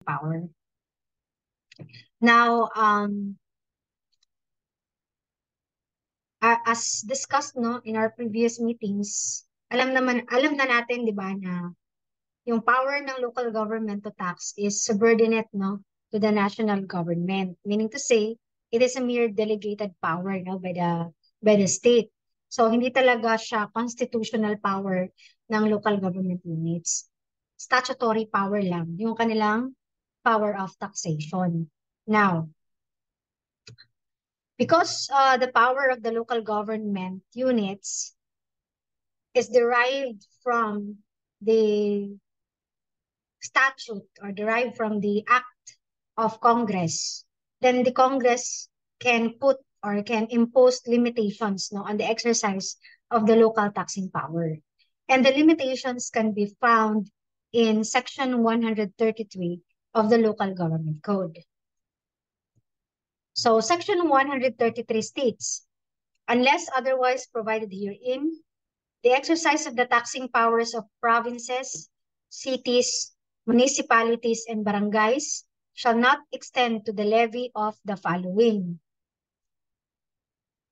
power. Now, as discussed no in our previous meetings, alam na natin 'di ba na yung power ng local government to tax is subordinate no to the national government, meaning to say it is a mere delegated power no by the state. So hindi talaga siya constitutional power ng local government units. Statutory power lang yung kanilang power of taxation. Now, because the power of the local government units is derived from the statute or derived from the act of Congress, then the Congress can put or can impose limitations no, on the exercise of the local taxing power. And the limitations can be found in Section 133 of the Local Government Code. So Section 133 states, unless otherwise provided herein, the exercise of the taxing powers of provinces, cities, municipalities, and barangays shall not extend to the levy of the following.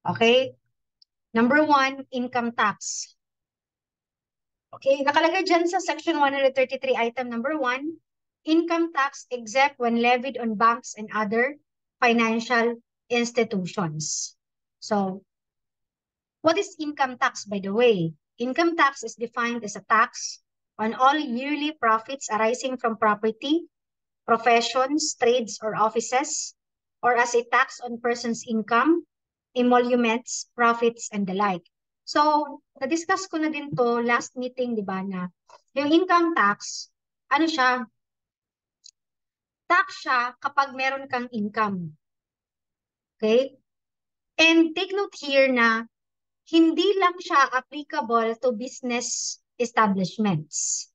Okay? Number 1, income tax. Okay, nakalagay dyan sa Section 133, item number 1, income tax except when levied on banks and other financial institutions. So, what is income tax, by the way? Income tax is defined as a tax on all yearly profits arising from property, professions, trades, or offices, or as a tax on persons' income, emoluments, profits, and the like. So, na-discuss ko na din to last meeting, di ba, na yung income tax, ano siya? Tax siya kapag meron kang income. Okay? And take note here na hindi lang siya applicable to business establishments.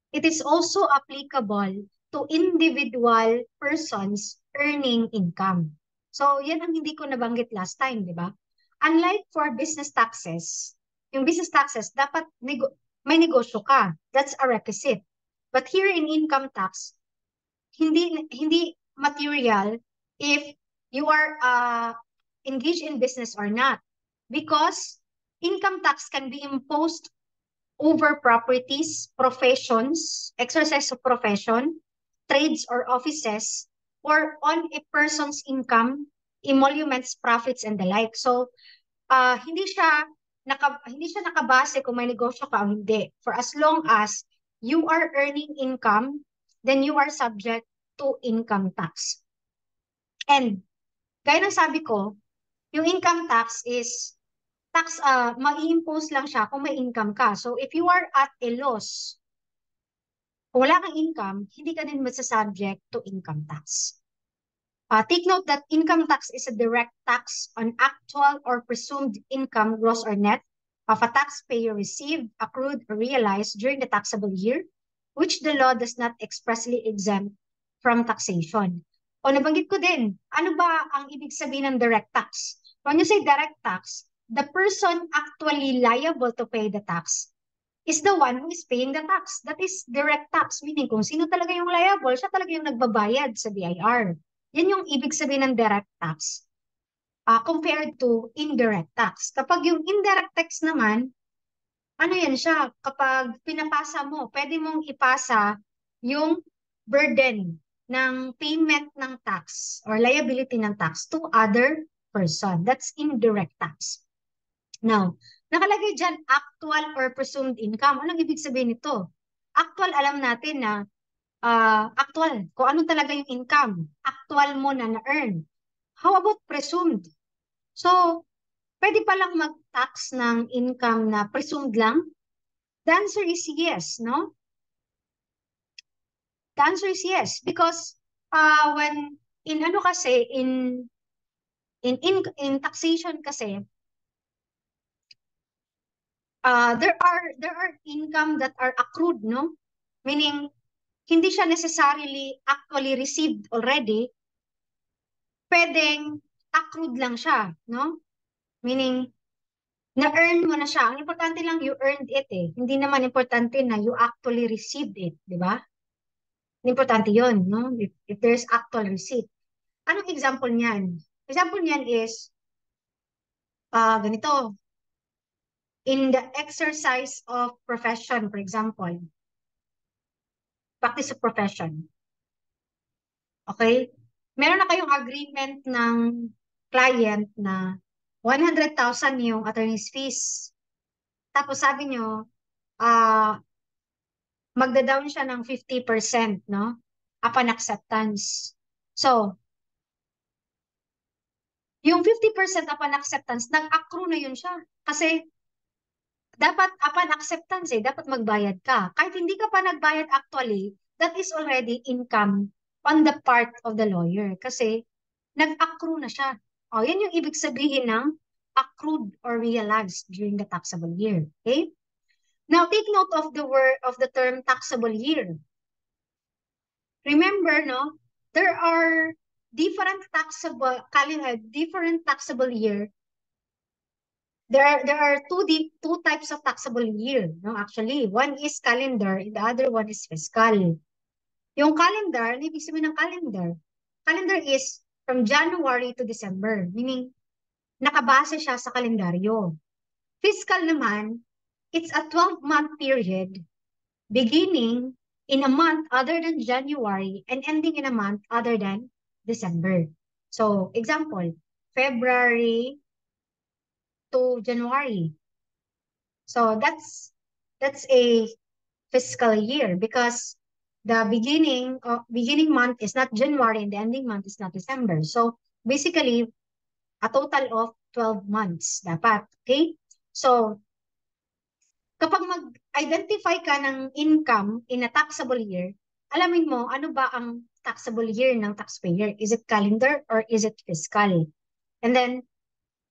It is also applicable to individual persons earning income. So, yan ang hindi ko nabanggit last time, di ba? Unlike for business taxes, yung business taxes, dapat may negosyo ka. That's a requisite. But here in income tax, hindi material if you are engaged in business or not. Because income tax can be imposed over properties, professions, exercise of profession, trades or offices, or on a person's income, emoluments, profits, and the like. So, hindi siya nakabase kung may negosyo ka o hindi. For as long as you are earning income, then you are subject to income tax. And, gaya ng sabi ko, yung income tax is tax, mai-impose lang siya kung may income ka. So, if you are at a loss, kung wala kang income, hindi ka din masasubject to income tax. Take note that income tax is a direct tax on actual or presumed income, gross or net, of a taxpayer received, accrued, or realized during the taxable year, which the law does not expressly exempt from taxation. O nabanggit ko din, ano ba ang ibig sabihin ng direct tax? When you say direct tax, the person actually liable to pay the tax is the one who is paying the tax. That is direct tax, meaning kung sino talaga yung liable, siya talaga yung nagbabayad sa BIR. Yan yung ibig sabihin ng direct tax compared to indirect tax. Kapag yung indirect tax naman, ano yan siya? Kapag pinapasa mo, pwede mong ipasa yung burden ng payment ng tax or liability ng tax to other person. That's indirect tax. Now, nakalagay dyan actual or presumed income. Anong ibig sabihin nito? Actual, alam natin na actual, kung ano talaga yung income, actual mo na na-earn. How about presumed? So, pwede palang mag-tax ng income na presumed lang? The answer is yes, no? The answer is yes, because when in ano kasi in taxation kasi there are income that are accrued, no? Meaning hindi siya necessarily actually received already, pwedeng accrued lang siya, no? Meaning, na-earn mo na siya. Ang importante lang, you earned it eh. Hindi naman importante na you actually received it, di ba? Importante yun, no? If there's actual receipt. Anong example niyan? Example niyan is, ganito, in the exercise of profession, for example, practice of profession. Okay? Meron na kayong agreement ng client na 100,000 yung attorney's fees. Tapos sabi nyo, magda-down siya ng 50%, no? Upon acceptance. So, yung 50% upon acceptance, nag-accrue na yun siya. Kasi, dapat upon acceptance dapat magbayad ka. Kahit hindi ka pa nagbayad actually, that is already income on the part of the lawyer. Kasi, nag-accrue na siya. O, yan yung ibig sabihin ng accrued or realized during the taxable year. Okay? Now, take note of the word of the term taxable year. Remember, no, there are different taxable year. There are two types of taxable year, no, actually. One is calendar, and the other one is fiscal. Yung calendar, ibig sabihin ng calendar. Calendar is from January to December, meaning nakabase siya sa kalendaryo. Fiscal naman, it's a 12-month period beginning in a month other than January and ending in a month other than December. So, example, February to January. So, that's a fiscal year because the beginning month is not January and the ending month is not December. So, basically, a total of 12 months dapat. Okay? So, kapag mag-identify ka ng income in a taxable year, alamin mo ano ba ang taxable year ng taxpayer. Is it calendar or is it fiscal? And then,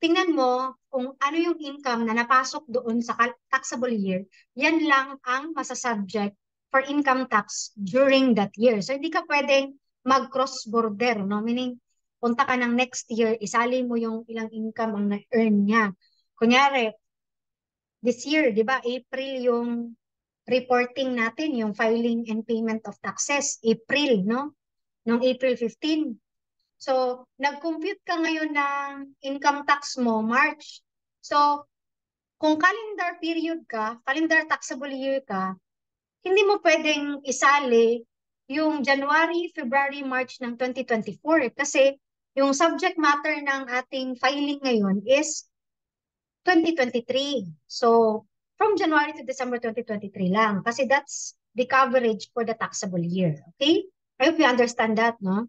tingnan mo kung ano yung income na napasok doon sa taxable year, yan lang ang masasubject for income tax during that year. So, hindi ka pwedeng mag-cross border, no? Meaning, punta ka ng next year, isali mo yung ilang income ang na-earn niya. Kunyari, this year, di ba, April yung reporting natin, yung filing and payment of taxes, April, no? Noong April 15. So, nag-compute ka ngayon ng income tax mo, March. So, kung calendar period ka, calendar taxable year ka, hindi mo pwedeng isali yung January, February, March ng 2024 kasi yung subject matter ng ating filing ngayon is 2023. So, from January to December 2023 lang. Kasi that's the coverage for the taxable year. Okay? I hope you understand that, no?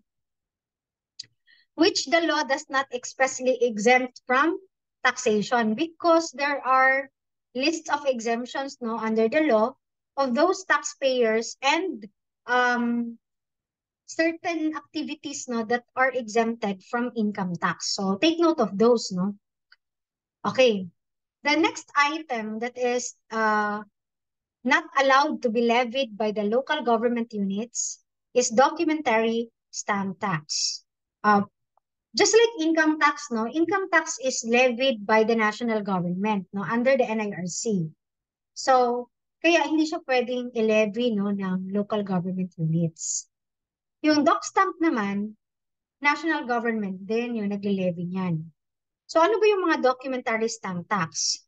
Which the law does not expressly exempt from taxation because there are lists of exemptions, no, under the law of those taxpayers and certain activities, no, that are exempted from income tax. So, take note of those, no? Okay. The next item that is not allowed to be levied by the local government units is documentary stamp tax. Just like income tax, no, income tax is levied by the national government, no, under the NIRC. So, kaya hindi siya pwedeng i-levy, no, ng local government units. Yung doc stamp naman, national government din yung nagle-levy niyan. So, ano ba yung mga documentary stamp tax?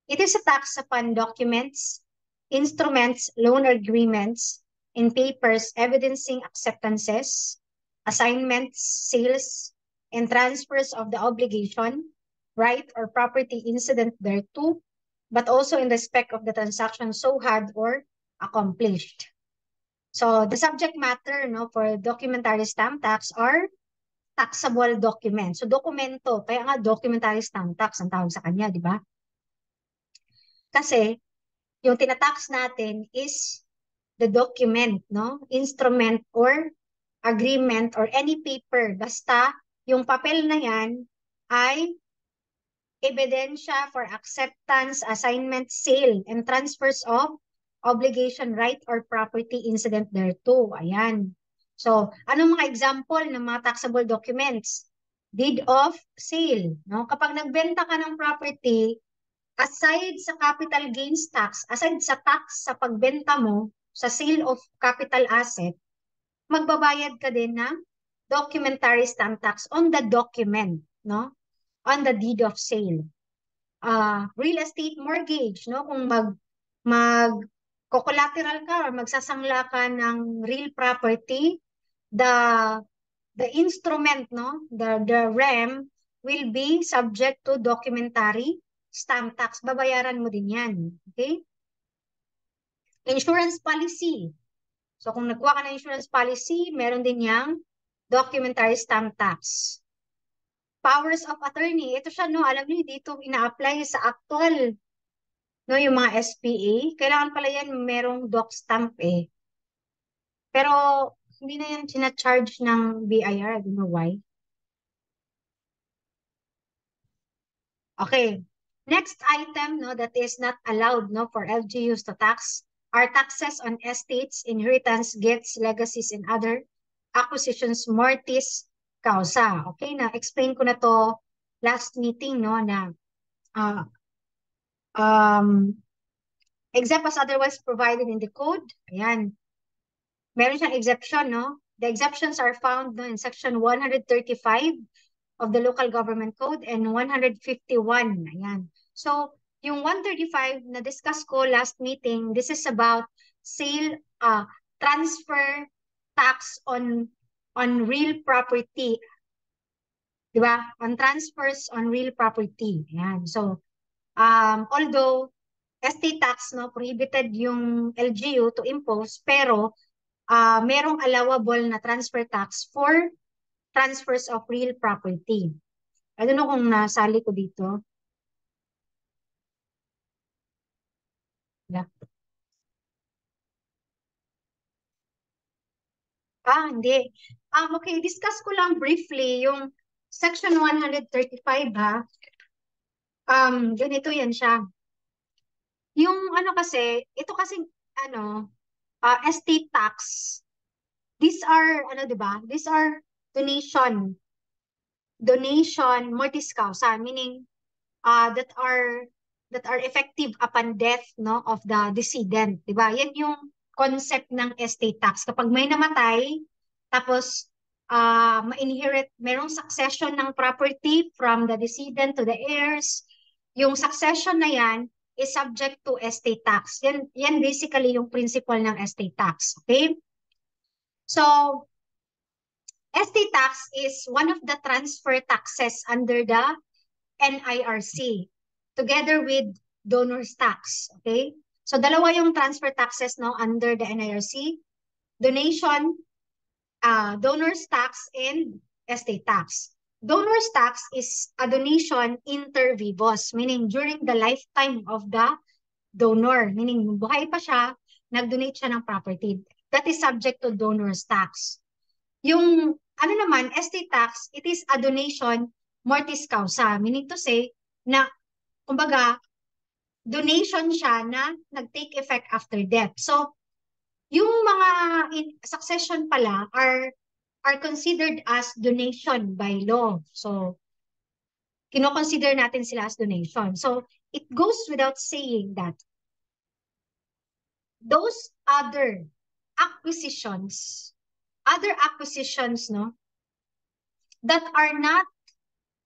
It is a tax upon documents, instruments, loan agreements, and papers evidencing acceptances, assignments, sales, and transfers of the obligation, right, or property incident thereto, but also in respect of the transaction so had or accomplished. So the subject matter, no, for documentary stamp tax are taxable documents. So dokumento, kaya nga documentary stamp tax ang tawag sa kanya, di ba? Kasi yung tinatax natin is the document, no? Instrument or agreement or any paper. Basta yung papel na yan ay ebidensya for acceptance, assignment, sale, and transfers of obligation, right, or property incident thereto. Ayan. So, anong mga example ng mga taxable documents? Deed of sale. No? Kapag nagbenta ka ng property, aside sa capital gains tax, aside sa tax sa pagbenta mo, sa sale of capital asset, magbabayad ka din ng documentary stamp tax on the document, no? On the deed of sale. Real estate mortgage, no? Kung collateral ka or magsasangla ka ng real property, the the instrument, no? The REM will be subject to documentary stamp tax. Babayaran mo din yan. Okay? Insurance policy. So kung nagkuha ka ng insurance policy, meron din yang documentary stamp tax. Powers of attorney. Ito siya, no? Alam niyo, dito ina-apply sa actual, no? Yung mga SPA. Kailangan pala yan merong doc stamp eh. Pero hindi na yan sinacharge ng BIR. I don't know why. Okay. Next item, no, that is not allowed, no, for LGUs to tax are taxes on estates, inheritance, gifts, legacies, and other acquisitions mortis causa. Okay, na-explain ko na to last meeting, no, na uh, um, except as otherwise provided in the code. Ayan. Meron siyang exception, no? The exceptions are found, no, in section 135 of the Local Government Code and 151. Ayan. So, yung 135 na discuss ko last meeting, this is about sale, transfer tax on real property. Di ba? On transfers on real property. Ayan. So, although estate tax, no, prohibited yung LGU to impose, pero merong allowable na transfer tax for transfers of real property. I don't know kung nasali ko dito. Yeah. Hindi. Okay, discuss ko lang briefly yung section 135 ha. Ganito yan siya. Yung ano kasi, ito kasi ano, estate tax. These are ano 'di ba? These are donation mortis causa, meaning that are effective upon death, no, of the decedent, 'di ba? Yan yung concept ng estate tax. Kapag may namatay tapos ma-inherit, merong succession ng property from the decedent to the heirs, yung succession na yan is subject to estate tax. Yan basically yung principle ng estate tax. Okay? So, estate tax is one of the transfer taxes under the NIRC together with donor's tax. Okay? So, dalawa yung transfer taxes, no, under the NIRC. Donation, donor's tax, and estate tax. Donor's tax is a donation inter vivos, meaning during the lifetime of the donor. Meaning, buhay pa siya, nag-donate siya ng property. That is subject to donor's tax. Yung, ano naman, estate tax, it is a donation mortis causa. Meaning to say, na, kumbaga, donation siya na nag-take effect after death. So, yung mga succession pala are considered as donation by law. So, kino-consider natin sila as donation. So, it goes without saying that those acquisitions, other acquisitions, no, that are not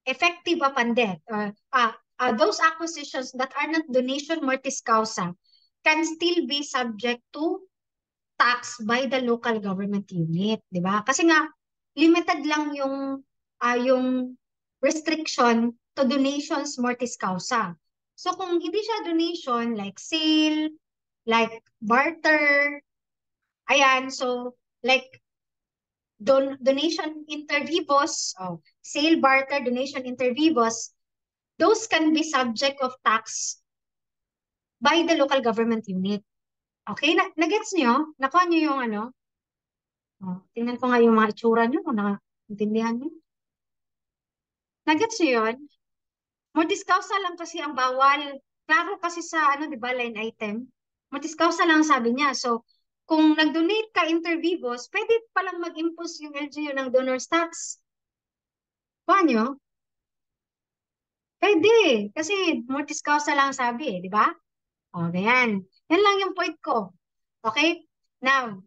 effective upon death, those acquisitions that are not donation mortis causa can still be subject to tax by the local government unit, di ba? Kasi nga, limited lang yung restriction to donations mortis causa. So kung hindi siya donation, like sale, like barter, ayan, so like donation inter vivos, sale, barter, donation inter vivos, those can be subject of tax by the local government unit. Okay? Nagets niyo? Nakuha niyo yung ano? Tingnan ko nga yung mga itsura niyo kung nakaintindihan niyo. Nagets niyo yun? Mortis causa lang kasi ang bawal. Klaro kasi sa ano, di ba, line item. Mortis causa lang sabi niya. So, kung nag-donate ka inter vivos, pwede palang mag-impose yung LGU ng donor's tax. Kuha niyo? Pwede. Kasi mortis causa lang sabi eh, di ba? O, ganyan. Yan lang yung point ko. Okay? Now,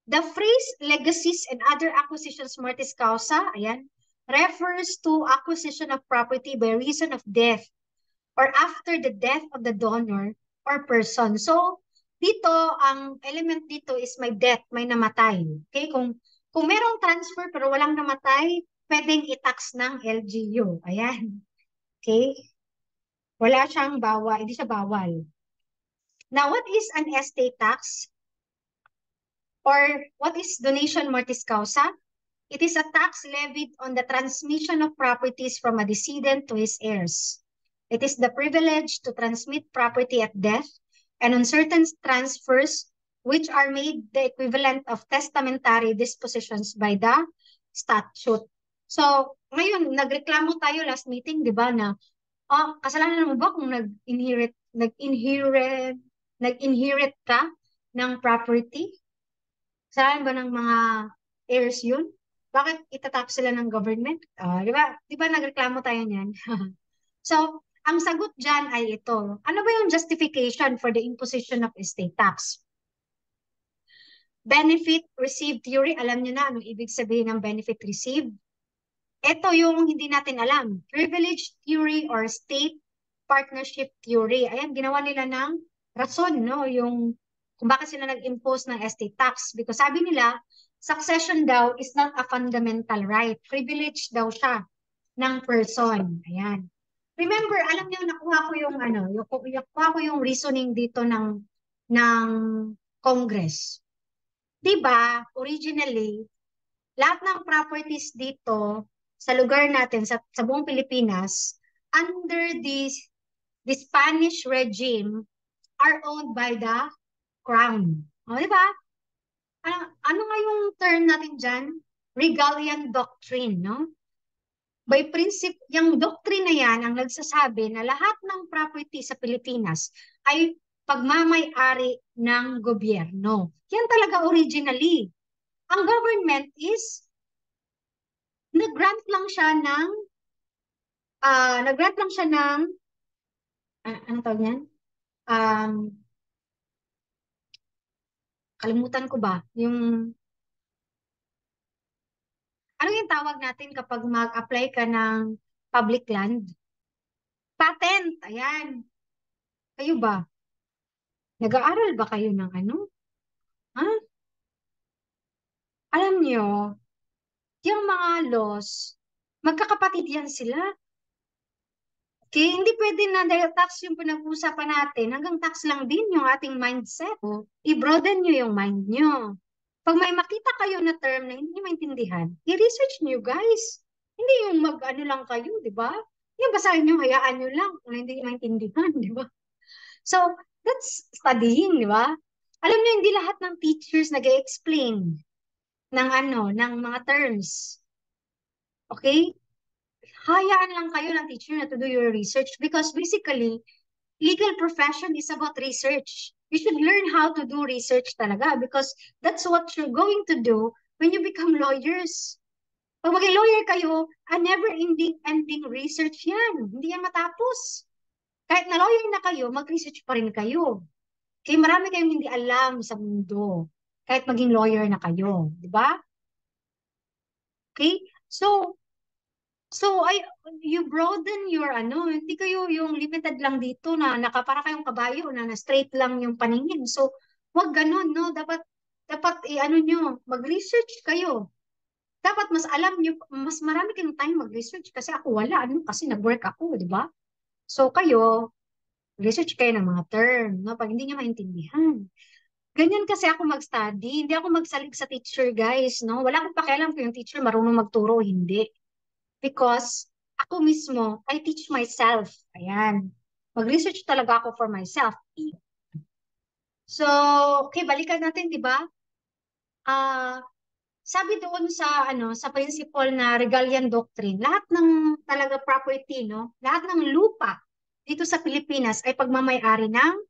The phrase legacies and other acquisitions mortis causa, ayan, refers to acquisition of property by reason of death or after the death of the donor or person. So, dito, ang element dito is may death, may namatay. Okay? Kung merong transfer pero walang namatay, pwedeng i-tax ng LGU. Ayan. Okay? Wala siyang bawal, hindi siya bawal. Now, what is an estate tax? Or what is donation mortis causa? It is a tax levied on the transmission of properties from a decedent to his heirs. It is the privilege to transmit property at death and on certain transfers which are made the equivalent of testamentary dispositions by the statute. So, ngayon, nagreklamo tayo last meeting, di ba, na, kasalanan mo ba kung nag-inherit ka ng property? Kasalanan ba ng mga heirs yun? Bakit itatax sila ng government? Di ba? Di ba nagreklamo tayo niyan? So, ang sagot dyan ay ito. Ano ba yung justification for the imposition of estate tax? Benefit received theory. Alam niyo na anong ibig sabihin ng benefit received? Ito yung hindi natin alam. Privilege theory or state partnership theory. Ayan, ginawa nila ng rason, no? Yung kung bakit sila nag-impose ng estate tax. Because sabi nila, succession daw is not a fundamental right. Privilege daw siya ng person. Ayan. Remember, alam niyo, nakuha ko yung nakuha ko yung reasoning dito ng Congress. Diba, originally, lahat ng properties dito sa lugar natin, sa buong Pilipinas, under the Spanish regime, are owned by the Crown. O, di ba? Ano nga yung term natin dyan? Regalian doctrine, no? By principle, yung doctrine na yan ang nagsasabi na lahat ng property sa Pilipinas ay pagmamay-ari ng gobyerno. Yan talaga originally. Ang government is nag-grant lang siya ng ano tawag niyan? Kalimutan ko ba? Ano yung tawag natin kapag mag-apply ka ng public land? Patent. Ayan. Kayo ba? Nag-aaral ba kayo ng ano? Ha? Alam niyo, yung mga laws, magkakapatid yan sila. Okay, hindi pwede na dahil tax yung pinag-uusapan natin, hanggang tax lang din yung ating mindset. O, i-broaden nyo yung mind nyo. Pag may makita kayo na term na hindi nyo maintindihan, i-research nyo guys. Hindi yung mag-ano lang kayo, di ba? Yung basahin nyo, hayaan nyo lang kung hindi nyo maintindihan, di ba? So, that's studying, di ba? Alam nyo, hindi lahat ng teachers nag-explain ng mga terms. Okay? Hayaan lang kayo ng teacher na to do your research because basically, legal profession is about research. You should learn how to do research talaga because that's what you're going to do when you become lawyers. Pag maging lawyer kayo, a never-ending research yan. Hindi yan matapos. Kahit na lawyer na kayo, mag-research pa rin kayo. Kaya marami kayong hindi alam sa mundo. Kahit maging lawyer na kayo. Di ba? Okay? So you broaden your hindi kayo yung limited lang dito na para kayong kabayo na straight lang yung paningin. So, wag ganun, no? Dapat nyo, mag-research kayo. Dapat mas alam nyo, mas marami kayong time mag-research kasi ako wala, kasi nag-work ako, di ba? So, kayo, research kayo ng mga term, no? Pag hindi nyo maintindihan. Ganyan kasi ako mag-study. Hindi ako magsalig sa teacher, guys, no? Wala akong pakialam kung yung teacher marunong magturo o hindi. Because ako mismo, I teach myself. Ayan. Mag-research talaga ako for myself. So, okay, balikan natin, di ba? Sabi doon sa principle na Regalian Doctrine, lahat ng talaga property, no? Lahat ng lupa dito sa Pilipinas ay pagmamay-ari ng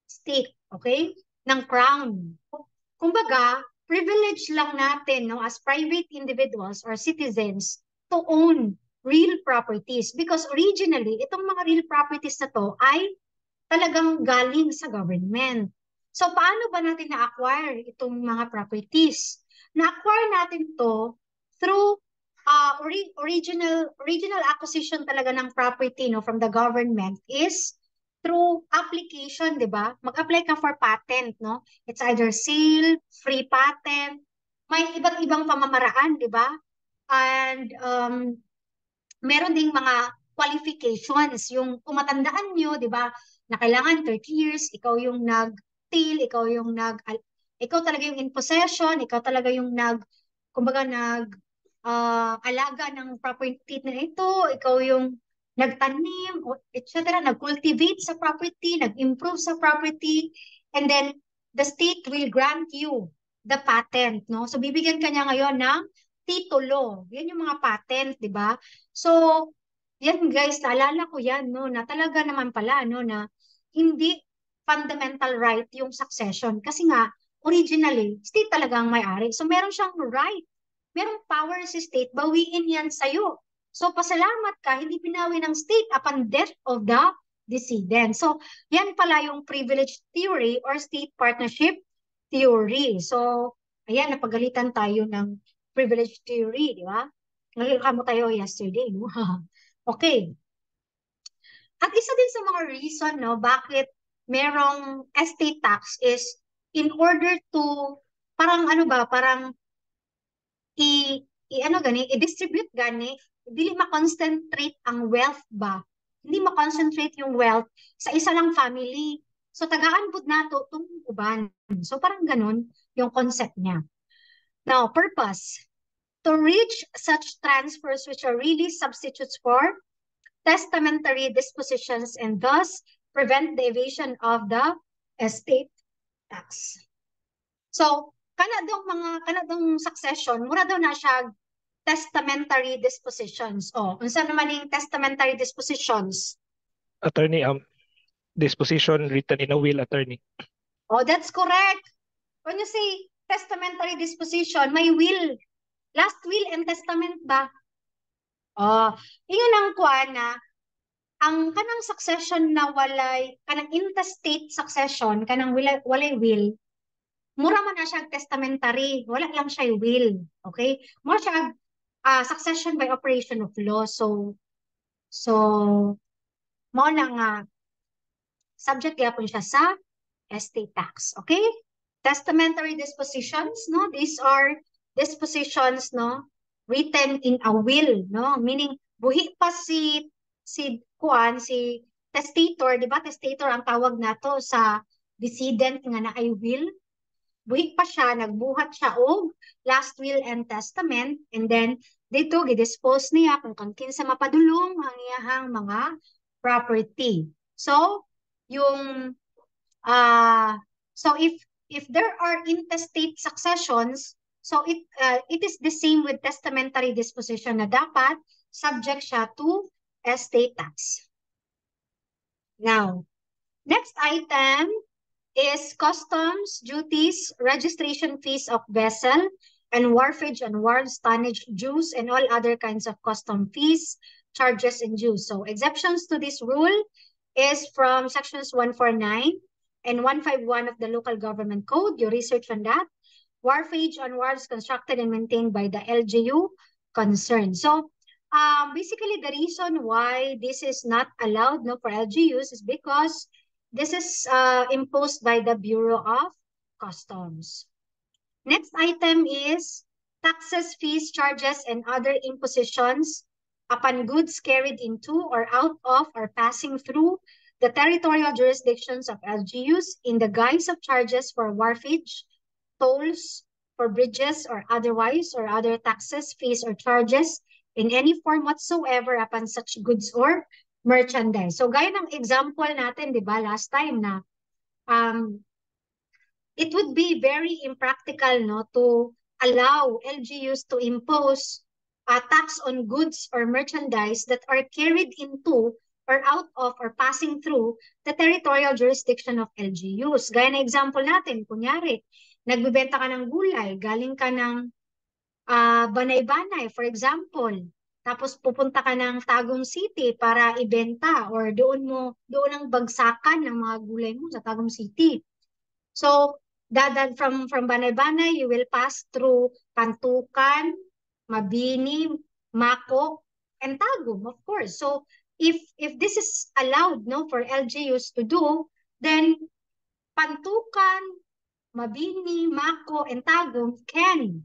state, okay? Ng crown. Kumbaga, privilege lang natin, no, as private individuals or citizens to own real properties because originally itong mga real properties na to ay talagang galing sa government. So, paano ba natin na-acquire itong mga properties? Na-acquire natin to through original acquisition talaga ng property, no, from the government is through application, di ba? Mag-apply ka for patent, no? It's either sale, free patent, may iba't ibang pamamaraan, di ba? And meron ding mga qualifications. Yung kung matandaan nyo, di ba, na kailangan 30 years, ikaw yung nag-till, ikaw talaga yung in possession, ikaw talaga yung kumbaga alaga ng property na ito, ikaw yung nagtanim, etc., nag-cultivate sa property, nag-improve sa property, and then the state will grant you the patent, no? So, bibigyan ka niya ngayon ng titulo. Yan yung mga patent, di ba? So, yan guys, naalala ko yan, no, na talaga naman pala, no, na hindi fundamental right yung succession. Kasi nga, originally, state talaga ang may-ari. So, meron siyang right. Merong power si state, bawiin yan sa'yo. So, pasalamat ka, hindi binawi ng state upon death of the decedent. So, yan pala yung privilege theory or state partnership theory. So, ayan, napagalitan tayo ng privilege theory, di ba? Nagkakamo tayo yesterday, no? Okay. At isa din sa mga reason, no, bakit merong estate tax is in order to, parang ano ba, parang i-distribute gani, dili ma-concentrate ang wealth ba? Hindi ma-concentrate yung wealth sa isa lang family. So, tagaan pud nato itong uban. So, parang ganun yung concept niya. Now, purpose. To reach such transfers which are really substitutes for testamentary dispositions and thus prevent the evasion of the estate tax. So, kanadong succession, mura daw na siya testamentary dispositions. O, unsa naman yung testamentary dispositions? Attorney, disposition written in a will, attorney. Oh, that's correct. When you say testamentary disposition, may will. Last will and testament ba? Oh, ingon ang kuan na ang kanang succession na kanang intestate succession, kanang walay will, mura man na siya testamentary, wala lang siya will. Okay? More siya succession by operation of law. So mo na nga subject yapon siya sa estate tax. Okay? Testamentary dispositions, no? These are dispositions, no, written in a will, no? Meaning buhi pa si testator, di ba? Testator ang tawag nato sa decedent nga na ay will. Buhi pa siya, nagbuhat siya og last will and testament, and then dito gidispose niya kung kinsa mapadulong ang iyahang mga property. So, yung so if there are intestate successions, so it is the same with testamentary disposition na dapat subject siya to estate tax. Now, next item is customs, duties, registration fees of vessel, and wharfage and wharves, tonnage dues, and all other kinds of custom fees, charges, and dues. So exceptions to this rule is from sections 149 and 151 of the Local Government Code. You research on that. Wharfage on wharves constructed and maintained by the LGU concerned. So basically the reason why this is not allowed, no, for LGUs is because this is imposed by the Bureau of Customs. Next item is taxes, fees, charges, and other impositions upon goods carried into or out of or passing through the territorial jurisdictions of LGUs in the guise of charges for wharfage, tolls for bridges or otherwise, or other taxes, fees, or charges in any form whatsoever upon such goods or merchandise. So gaya ng example natin, di ba, last time na it would be very impractical, no, to allow LGUs to impose a tax on goods or merchandise that are carried into or out of or passing through the territorial jurisdiction of LGUs. Gaya na example natin, kunyari, nagbebenta ka ng gulay, galing ka ng Banay-Banay, for example. Tapos pupunta ka ng Tagum City para ibenta or doon ang bagsakan ng mga gulay mo sa Tagum City. So, dadan from Banay-Banay, you will pass through Pantukan, Mabini, Mako, and Tagum, of course. So, if this is allowed, no, for LGUs to do, then Pantukan, Mabini, Mako, and Tagum can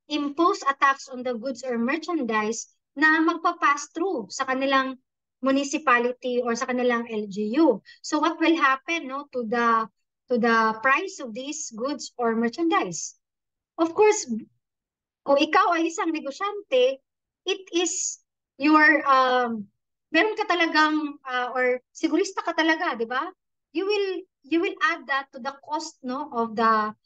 impose a tax on the goods or merchandise na magpa-pass through sa kanilang municipality or sa kanilang LGU. So what will happen, no, to the price of these goods or merchandise? Of course, kung ikaw ay isang negosyante, it is your meron ka talagang or sigurista ka talaga, 'di ba? You will add that to the cost, no, of the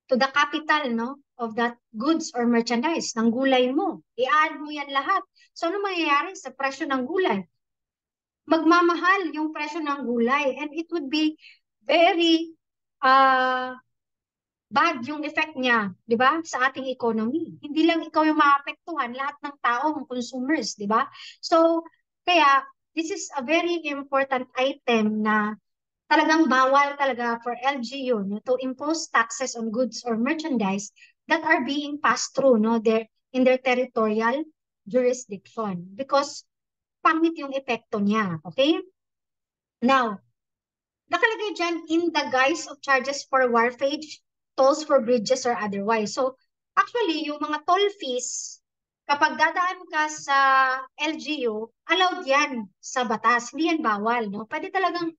to the capital, no, of that goods or merchandise ng gulay mo. I-add mo yan lahat. So ano mangyayari sa presyo ng gulay? Magmamahal yung presyo ng gulay and it would be very uh, bad yung effect niya, 'di ba, sa ating economy. Hindi lang ikaw yung maapektuhan, lahat ng taong consumers, 'di ba? So, kaya this is a very important item na talagang bawal talaga for LGU, no, to impose taxes on goods or merchandise that are being passed through, no, in their territorial jurisdiction because pangit yung epekto niya, okay? Now, nakalagay dyan in the guise of charges for wharfage, tolls for bridges or otherwise. So, actually, yung mga toll fees, kapag dadaan ka sa LGU, allowed yan sa batas. Hindi yan bawal, no? Pwede talagang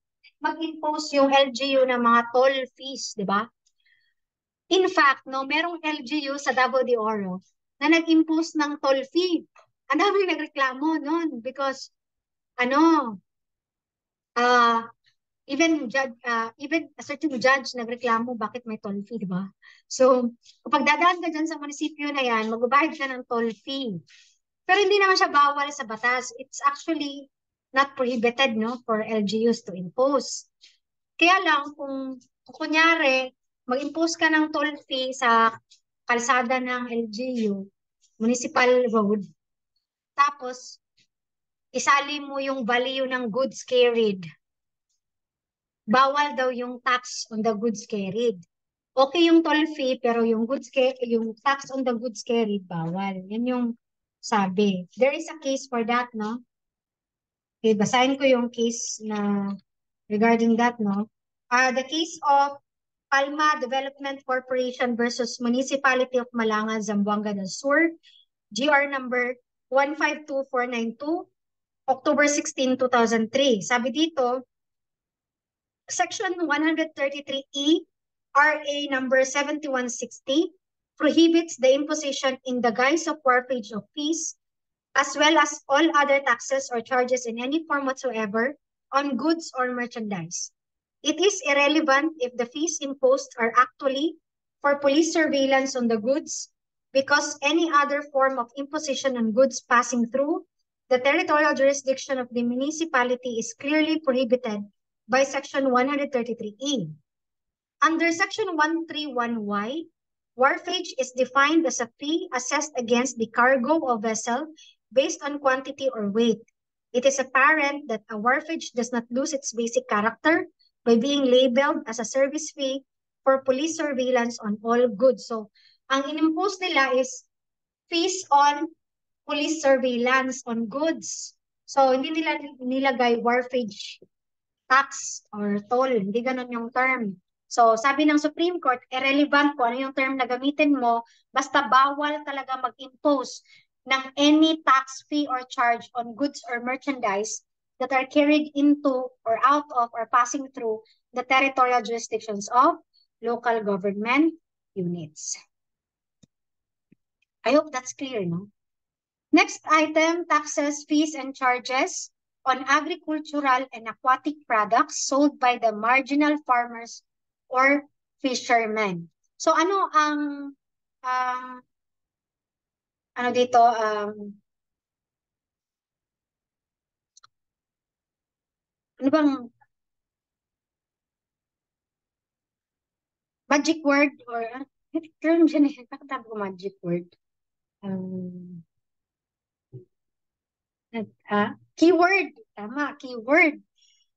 mag-impose yung LGU ng mga toll fees, di ba? In fact, no, merong LGU sa Davao de Oro na nag-impose ng toll fee. Ang daming nagreklamo noon because, ano, ah, even a certain judge nagreklamo bakit may toll fee, di ba? So, kapag dadaan ka dyan sa munisipyo na yan, magbabayad ka ng toll fee. Pero hindi naman siya bawal sa batas. It's actually not prohibited, no, for LGUs to impose. Kaya lang, kung kunyari, mag-impose ka ng toll fee sa kalsada ng LGU, municipal road, tapos isali mo yung value ng goods carried, bawal daw yung tax on the goods carried. Okay yung toll fee, pero yung tax on the goods carried, bawal. Yan yung sabi. There is a case for that, no? Okay, basahin ko yung case na regarding that, no? The case of Palma Development Corporation versus Municipality of Malanga, Zamboanga del Sur, GR number 152492, October 16, 2003. Sabi dito, Section 133E, RA number 7160, prohibits the imposition in the guise of wharfage of fees, as well as all other taxes or charges in any form whatsoever on goods or merchandise. It is irrelevant if the fees imposed are actually for police surveillance on the goods, because any other form of imposition on goods passing through the territorial jurisdiction of the municipality is clearly prohibited by Section 133E. Under Section 131Y, wharfage is defined as a fee assessed against the cargo of vessel based on quantity or weight. It is apparent that a wharfage does not lose its basic character by being labeled as a service fee for police surveillance on all goods. So, ang inimpose nila is fees on police surveillance on goods. So, hindi nila nilagay wharfage tax or toll. Hindi ganun yung term. So, sabi ng Supreme Court, irrelevant kung ano yung term na gamitin mo, basta bawal talaga mag-impose ng any tax, fee, or charge on goods or merchandise that are carried into or out of or passing through the territorial jurisdictions of local government units. I hope that's clear, no? Next item, taxes, fees, and charges on agricultural and aquatic products sold by the marginal farmers or fishermen. So ano ang ano dito ano bang magic word or term dyan eh, nakatabi ko magic word. Keyword, tama, keyword.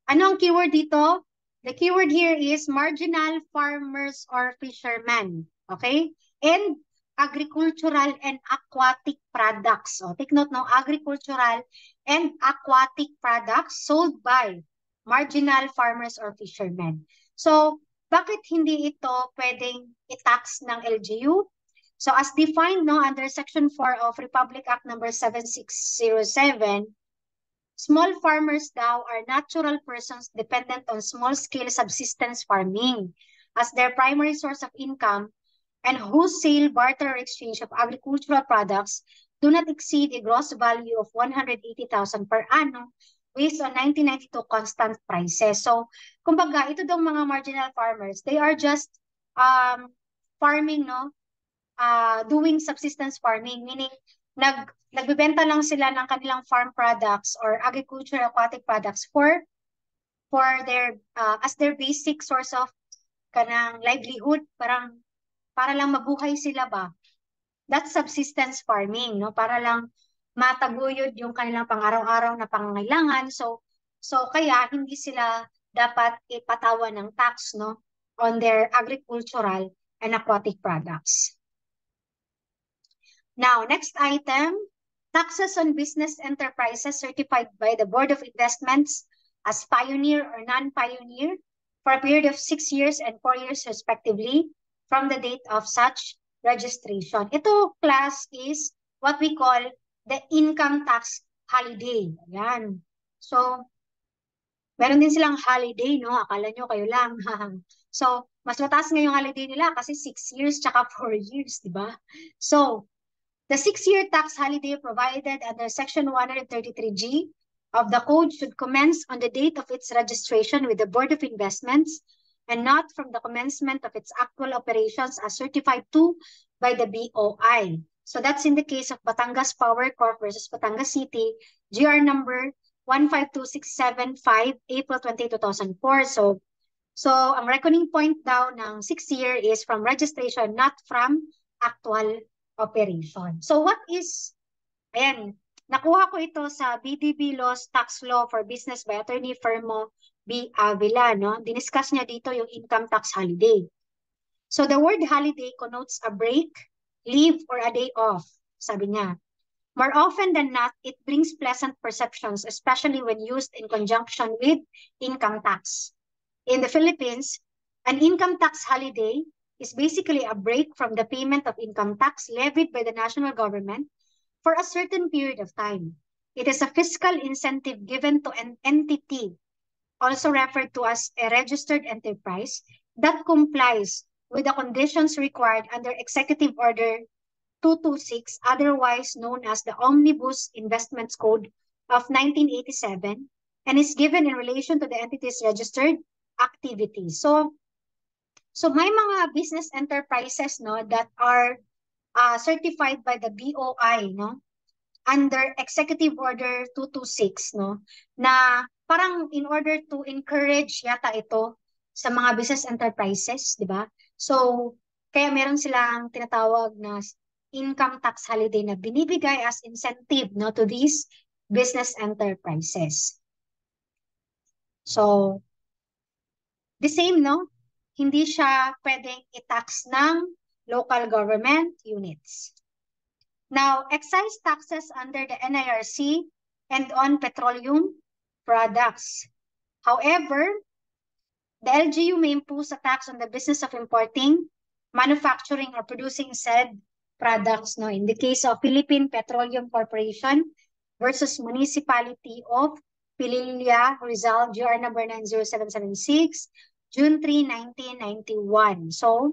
Ano ang keyword dito? The keyword here is marginal farmers or fishermen. Okay? And agricultural and aquatic products. So, take note, no? Agricultural and aquatic products sold by marginal farmers or fishermen. So, bakit hindi ito pwedeng i-tax ng LGU? So, as defined no, under Section 4 of Republic Act number 7607, small farmers daw are natural persons dependent on small-scale subsistence farming as their primary source of income and whose sale, barter, or exchange of agricultural products do not exceed a gross value of 180,000 per annum based on 1992 constant prices. So, kumbaga, ito daw mga marginal farmers, they are just farming, no? Doing subsistence farming, meaning nagbebenta lang sila ng kanilang farm products or agricultural aquatic products for their as their basic source of kanang livelihood, parang para lang mabuhay sila ba. That's subsistence farming, no? Para lang mataguyod yung kanilang pang-araw-araw na pangangailangan. So kaya hindi sila dapat ipatawan ng tax, no, on their agricultural and aquatic products. Now, next item, taxes on business enterprises certified by the Board of Investments as pioneer or non-pioneer for a period of 6 years and 4 years respectively from the date of such registration. Ito, class, is what we call the income tax holiday. Ayan. So, meron din silang holiday, no? Akala nyo kayo lang. So, mas mataas nga yung holiday nila kasi 6 years tsaka 4 years, di ba? So, the 6-year tax holiday provided under Section 133G of the Code should commence on the date of its registration with the Board of Investments and not from the commencement of its actual operations as certified to by the BOI. So that's in the case of Batangas Power Corp versus Batangas City, GR number 152675, April 20, 2004. So ang reckoning point daw ng 6 year is from registration, not from actual operation. So what is, ayan, nakuha ko ito sa BDB Laws Tax Law for Business by Attorney Fermo B. Avila, no? Diniscuss niya dito yung income tax holiday. So the word holiday connotes a break, leave, or a day off, sabi niya. More often than not, it brings pleasant perceptions, especially when used in conjunction with income tax. In the Philippines, an income tax holiday is basically a break from the payment of income tax levied by the national government for a certain period of time. It is a fiscal incentive given to an entity, also referred to as a registered enterprise, that complies with the conditions required under Executive Order 226, otherwise known as the Omnibus Investments Code of 1987, and is given in relation to the entity's registered activities. So may mga business enterprises, no, that are certified by the BOI, no, under Executive Order 226, no, na parang in order to encourage yata ito sa mga business enterprises, di ba? So kaya meron silang tinatawag na income tax holiday na binibigay as incentive, no, to these business enterprises. So the same, no? Hindi siya pwedeng i-tax ng local government units. Now, excise taxes under the NIRC and on petroleum products. However, the LGU may impose a tax on the business of importing, manufacturing, or producing said products. No? In the case of Philippine Petroleum Corporation versus Municipality of Pililla, Rizal, GR number 90776, June 3, 1991. So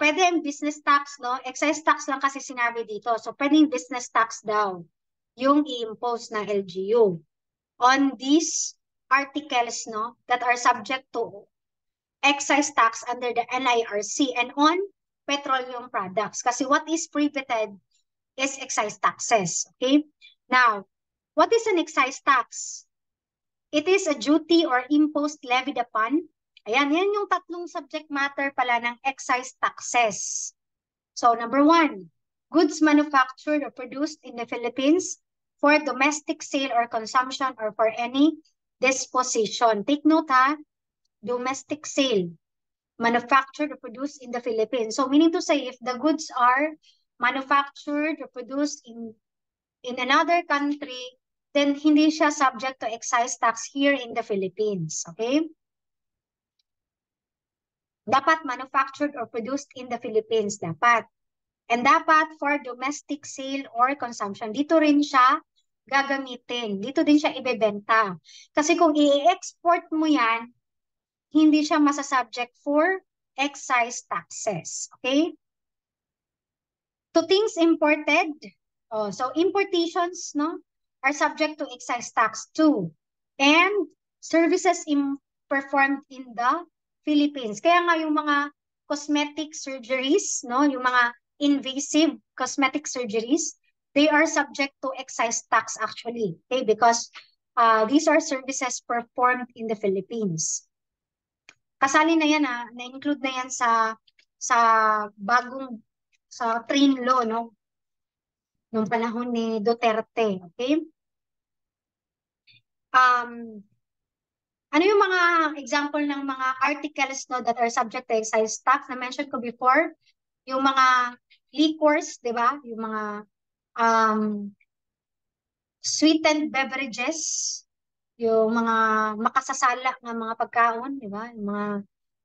pwede yung business tax, no? Excise tax lang kasi sinabi dito. So, pwedeng business tax daw yung i-impose ng LGU on these articles, no, that are subject to excise tax under the NIRC and on petroleum products. Kasi what is prohibited is excise taxes. Okay? Now, what is an excise tax? It is a duty or impost levied upon. Ayan, yan yung tatlong subject matter pala ng excise taxes. So, number 1, goods manufactured or produced in the Philippines for domestic sale or consumption or for any disposition. Take note ha, domestic sale, manufactured or produced in the Philippines. So meaning to say, if the goods are manufactured or produced in another country, then hindi siya subject to excise tax here in the Philippines. Okay? Dapat manufactured or produced in the Philippines, dapat. And dapat for domestic sale or consumption, dito rin siya gagamitin. Dito din siya ibebenta. Kasi kung i-export mo yan, hindi siya masasubject for excise taxes. Okay? To things imported, so importations, no, are subject to excise tax too. And services performed in the Philippines. Kaya nga yung mga cosmetic surgeries, no, yung mga invasive cosmetic surgeries, they are subject to excise tax actually, okay, because these are services performed in the Philippines. Kasali na yan na-include na yan sa bagong sa train law, no, nung panahon ni Duterte, okay? Ano yung mga example ng mga articles, no, that are subject to excise tax na mention ko before? Yung mga liquors, di ba? Yung mga sweetened beverages, yung mga makasasala ng mga pagkaon, di ba? Yung mga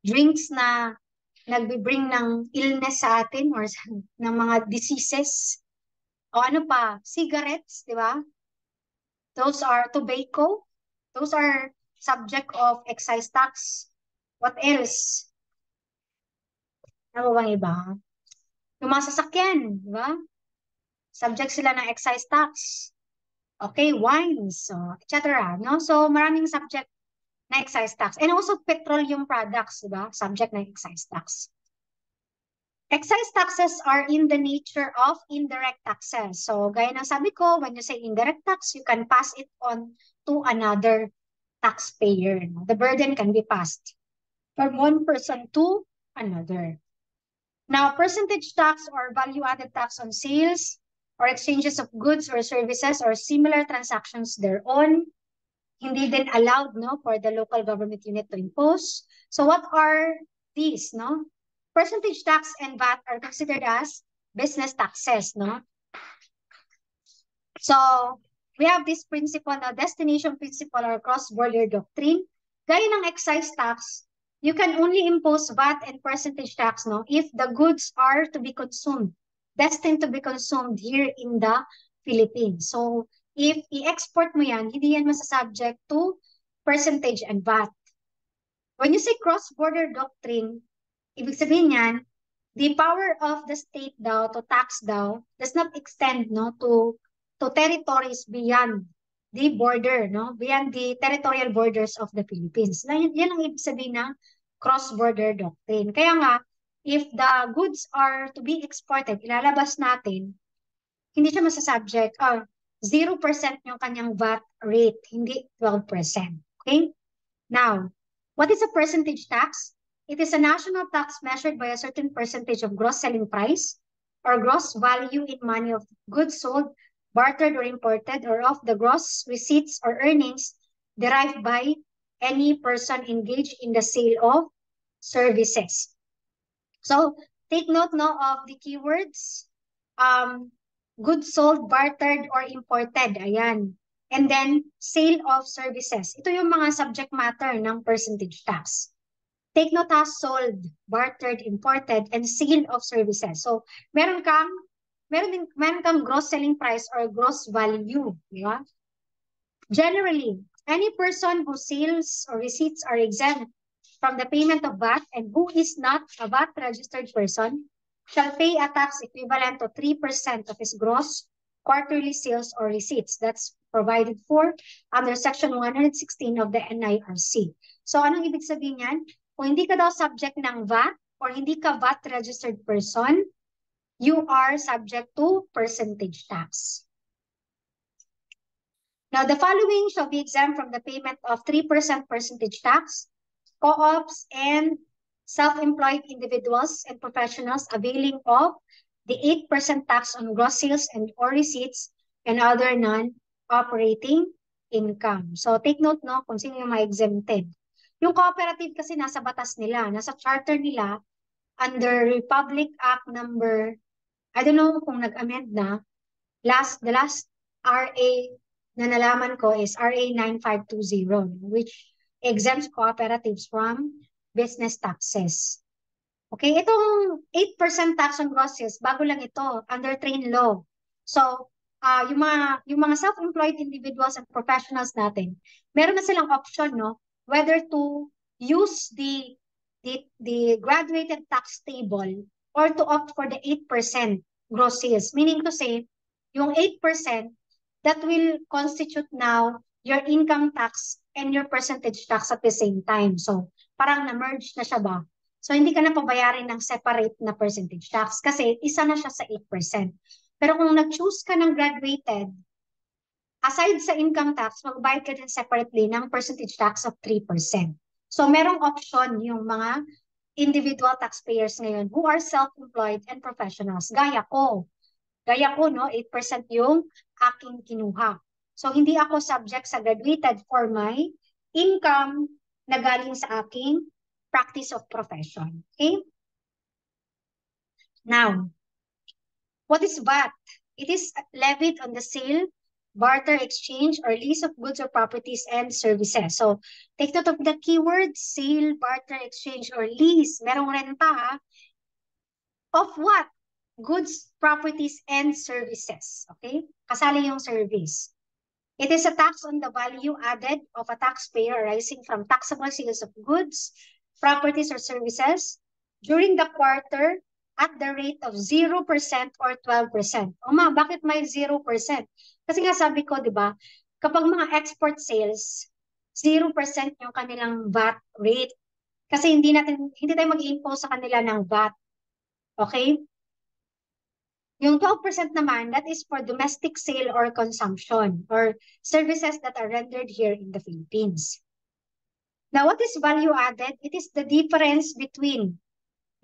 drinks na nagbe-bring ng illness sa atin or ng mga diseases. O ano pa? Cigarettes, di ba? Those are tobacco. Those are subject of excise tax. What else? Ano bang iba? Yung mga sasakyan, di ba? Subject sila ng excise tax. Okay, wines, so, etc. No? So, maraming subject na excise tax. And also, petroleum products, di ba? Subject na excise tax. Excise taxes are in the nature of indirect taxes. So, gaya ng sabi ko, when you say indirect tax, you can pass it on to another taxpayer. The burden can be passed from one person to another. Now, percentage tax or value-added tax on sales or exchanges of goods or services or similar transactions thereon, hindi din allowed, no, for the local government unit to impose. So what are these, no? Percentage tax and VAT are considered as business taxes, no? So we have this principle, no, destination principle or cross-border doctrine. Gaya ng excise tax, you can only impose VAT and percentage tax, no, if the goods are to be consumed, destined to be consumed here in the Philippines. So, if i-export mo yan, hindi yan masasubject to percentage and VAT. When you say cross-border doctrine, ibig sabihin yan, the power of the state daw to tax daw does not extend, no, to territories beyond the border, no, beyond the territorial borders of the Philippines. Yan ang ibig sabihin ng cross-border doctrine. Kaya nga, if the goods are to be exported, ilalabas natin, hindi siya masasubject, 0% yung kanyang VAT rate, hindi 12%. Okay? Now, what is a percentage tax? It is a national tax measured by a certain percentage of gross selling price or gross value in money of goods sold, bartered or imported, or of the gross receipts or earnings derived by any person engaged in the sale of services. So, take note now of the keywords. Goods sold, bartered, or imported. Ayan. And then, sale of services. Ito yung mga subject matter ng percentage tax. Take note ha, sold, bartered, imported, and sale of services. So, meron kang gross selling price or gross value. Di ba? Generally, any person whose sales or receipts are exempt from the payment of VAT and who is not a VAT-registered person shall pay a tax equivalent to 3% of his gross quarterly sales or receipts. That's provided for under Section 116 of the NIRC. So, anong ibig sabihin yan? Kung hindi ka daw subject ng VAT or hindi ka VAT-registered person, you are subject to percentage tax. Now, the following shall be exempt from the payment of 3% percentage tax: co-ops and self-employed individuals and professionals availing of the 8% tax on gross sales and or receipts and other operating income. So take note, no, kung sino yung mga exempted. Yung cooperative kasi nasa batas nila, nasa charter nila, under Republic Act number, I don't know kung nag-amend na, the last RA na nalaman ko is RA 9520, which exempts cooperatives from business taxes. Okay, itong 8% tax on gross sales, bago lang ito, under train law. So, yung mga self-employed individuals and professionals natin, meron na silang option, no, whether to use the graduated tax table or to opt for the 8% gross sales. Meaning to say, yung 8% that will constitute now your income tax and your percentage tax at the same time. So, parang na-merge na siya ba? So, hindi ka na pabayarin ng separate na percentage tax kasi isa na siya sa 8%. Pero kung nag-choose ka ng graduated, aside sa income tax, magbayad ka din separately ng percentage tax of 3%. So, merong option yung mga individual taxpayers ngayon who are self-employed and professionals. Gaya ko, no, 8% yung aking kinuha. So, hindi ako subject sa graduated for my income na galing sa aking practice of profession. Okay? Now, what is VAT? It is levied on the sale, barter, exchange, or lease of goods or properties and services. So, take note of the keyword, sale, barter, exchange, or lease. Merong renta, ha? Of what? Goods, properties, and services. Okay? Kasali yung service. It is a tax on the value added of a taxpayer arising from taxable sales of goods, properties, or services during the quarter at the rate of 0% or 12%. O ma, bakit may 0%? Kasi nga sabi ko, di ba, kapag mga export sales, 0% yung kanilang VAT rate. Kasi hindi tayo mag-impose sa kanila ng VAT. Okay? Yung 12% naman, that is for domestic sale or consumption or services that are rendered here in the Philippines. Now, what is value added? It is the difference between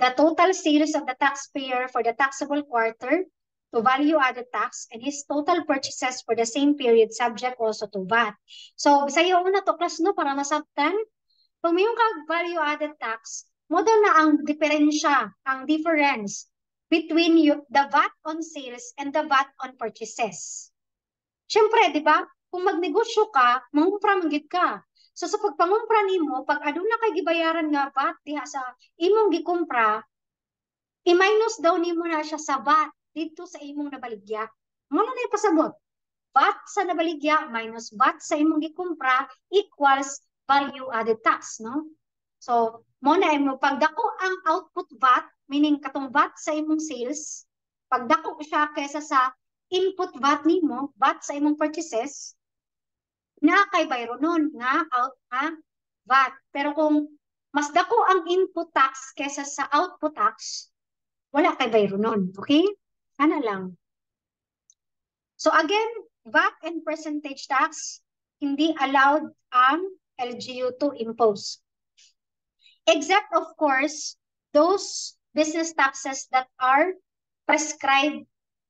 the total sales of the taxpayer for the taxable quarter to value added tax and his total purchases for the same period subject also to VAT. So, sa'yo una to class, no, para masabtan. Pag may yung value added tax, model na ang diferensya, ang difference between the VAT on sales and the VAT on purchases. Siyempre, di ba? Kung magnegosyo ka, mangumpra manggid ka. So sa pagpangumpra nimo, pag aduna kay gibayaran nga VAT diha sa imong gikumpra, i-minus daw nimo na siya sa VAT dito sa imong nabaligya. Muna na ipasabot. VAT sa nabaligya minus VAT sa imong gikumpra equals value added tax, no? So, muna mo pagdako ang output VAT, meaning katong VAT sa imong sales, pagdako siya kaysa sa input VAT nimo, VAT sa imong purchases, na kay bayro nun nga VAT. Pero kung mas dako ang input tax kaysa sa output tax, wala kay bayro nun. Okay? Sana lang. So again, VAT and percentage tax, hindi allowed ang LGU to impose. Except, of course, those business taxes that are prescribed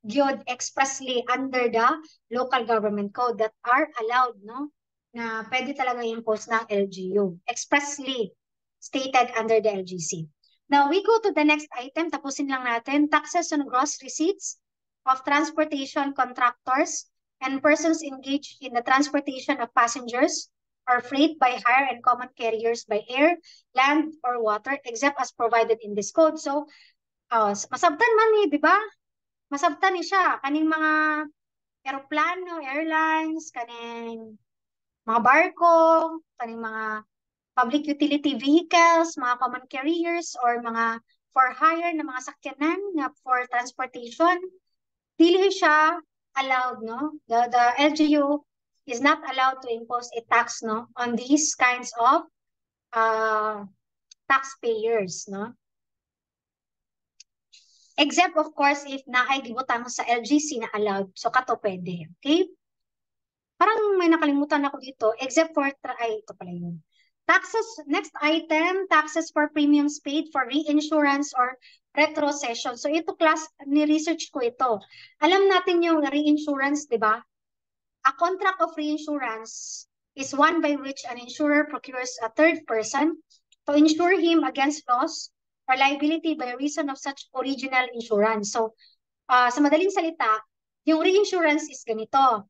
gyud expressly under the local government code that are allowed, no? Na pwede talaga impose ng LGU. Expressly stated under the LGC. Now, we go to the next item. Tapusin lang natin. Taxes on gross receipts of transportation contractors and persons engaged in the transportation of passengers or freight by hire and common carriers by air, land, or water, except as provided in this code. So, masabtan man ni, di ba? Masabtan ni siya. Kaning mga aeroplano, airlines, kaning mga barko, kaning mga public utility vehicles, mga common carriers, or mga for hire na mga sakyanan na for transportation, dili siya allowed, no? The LGU is not allowed to impose a tax, no, on these kinds of taxpayers, no? Except, of course, if naay gibutang sa LGC na allowed, so kato pwede, okay? Parang may nakalimutan ako dito, except for, ito pala yun. Taxes, next item, taxes for premiums paid for reinsurance or retrocession. So ito class, ni-research ko ito. Alam natin yung reinsurance, di ba? a contract of reinsurance is one by which an insurer procures a third person to insure him against loss or liability by reason of such original insurance. So, sa madaling salita, yung reinsurance is ganito.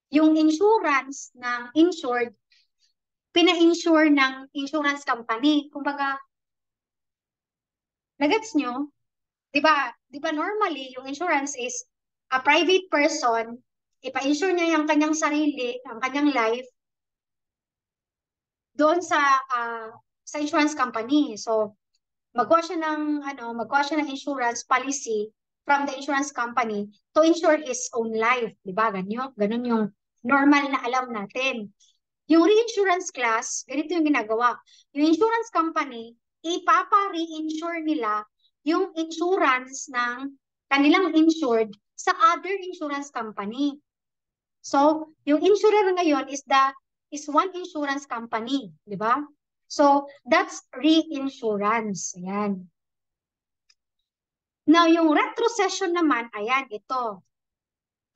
Yung insurance ng insured, pina-insure ng insurance company. Kumbaga, nagets nyo? Di ba normally, yung insurance is a private person, ipa-insure niya yung kanyang sarili, ang kanyang life, doon sa insurance company. So, magkuha siya ng insurance policy from the insurance company to insure his own life. Di ba? Ganun yung normal na alam natin. Yung reinsurance class, ganito yung ginagawa. Yung insurance company, ipapa-reinsure nila yung insurance ng kanilang insured sa other insurance company. So, yung insurer ngayon is one insurance company, di ba? So, that's reinsurance. Ayan. Now, yung retrocession naman, ayan, ito,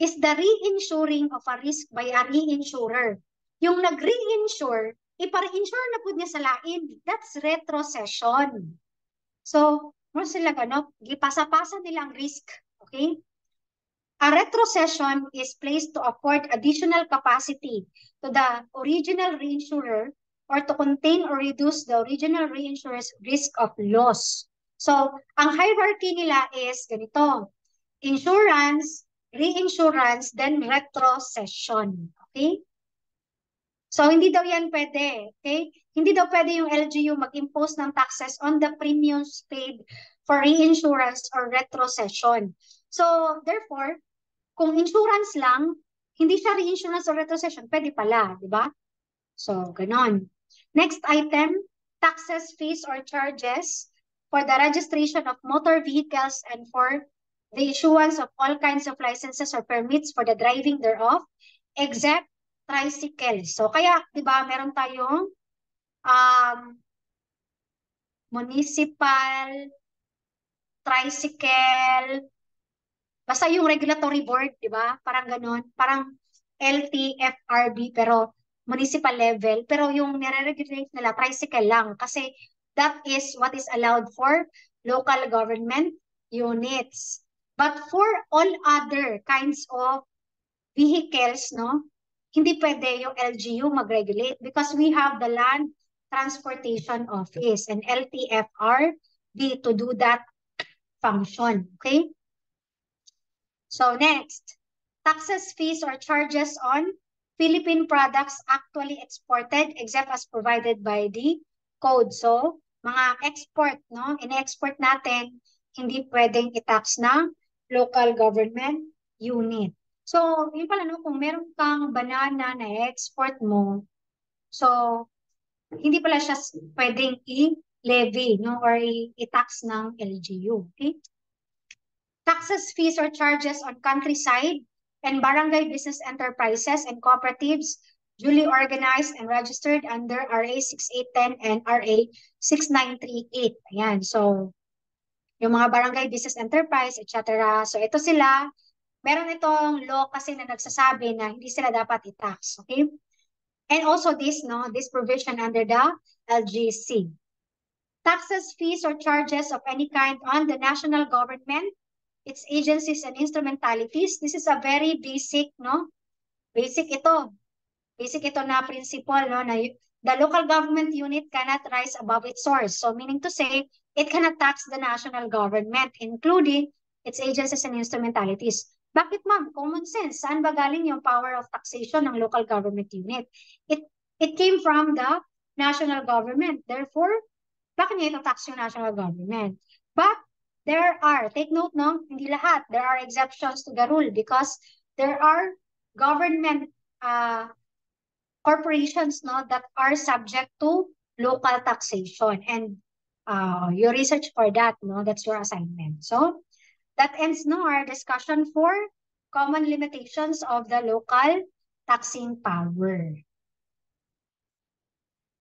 is the reinsuring of a risk by a reinsurer. Yung nag-reinsure, ipa-reinsure na po niya sa lain. That's retrocession. So, mo sila gipasa-pasa nilang risk. Okay? A retrocession is placed to afford additional capacity to the original reinsurer or to contain or reduce the original reinsurer's risk of loss. So, ang hierarchy nila is ganito. Insurance, reinsurance, then retrocession. Okay? So, hindi daw yan pwede. Okay? Hindi daw pwede yung LGU mag-impose ng taxes on the premiums paid for reinsurance or retrocession. So, therefore, kung insurance lang, hindi siya reinsurance or retrocession, pwede pala, di ba? So, ganon. Next item, taxes, fees, or charges for the registration of motor vehicles and for the issuance of all kinds of licenses or permits for the driving thereof, except tricycles. So, kaya, di ba, meron tayong municipal, tricycle, basta yung regulatory board, di ba? Parang ganon. Parang LTFRB, pero municipal level. Pero yung nire-regulate nila, tricycle lang. Kasi that is what is allowed for local government units. But for all other kinds of vehicles, no, hindi pwede yung LGU mag-regulate because we have the Land Transportation Office and LTFRB to do that function. Okay? So next, taxes, fees, or charges on Philippine products actually exported except as provided by the code. So, mga export, no? In-export natin, hindi pwedeng i-tax ng local government unit. So, yun pala, no? Kung meron kang banana na export mo, so, hindi pala siya pwedeng i-levy, no? Or i-tax ng LGU. Okay? Taxes, fees, or charges on countryside and barangay business enterprises and cooperatives duly organized and registered under RA 6810 and RA 6938. Ayan, so yung mga barangay business enterprise, etc. So ito sila, meron itong law kasi na nagsasabi na hindi sila dapat i-tax, okay? And also this provision under the LGC. Taxes, fees, or charges of any kind on the national government, its agencies and instrumentalities. This is a very basic, no? Basic ito. Basic ito na principle, no? Na the local government unit cannot rise above its source. So meaning to say, it cannot tax the national government, including its agencies and instrumentalities. Bakit ma'am? Common sense. Saan ba galing yung power of taxation ng local government unit? It came from the national government. Therefore, bakit niya ito tax yung national government? But there are, take note, no? Hindi lahat. There are exceptions to the rule because there are government corporations, no, that are subject to local taxation. And you research for that, no? That's your assignment. So that ends, no, our discussion for common limitations of the local taxing power.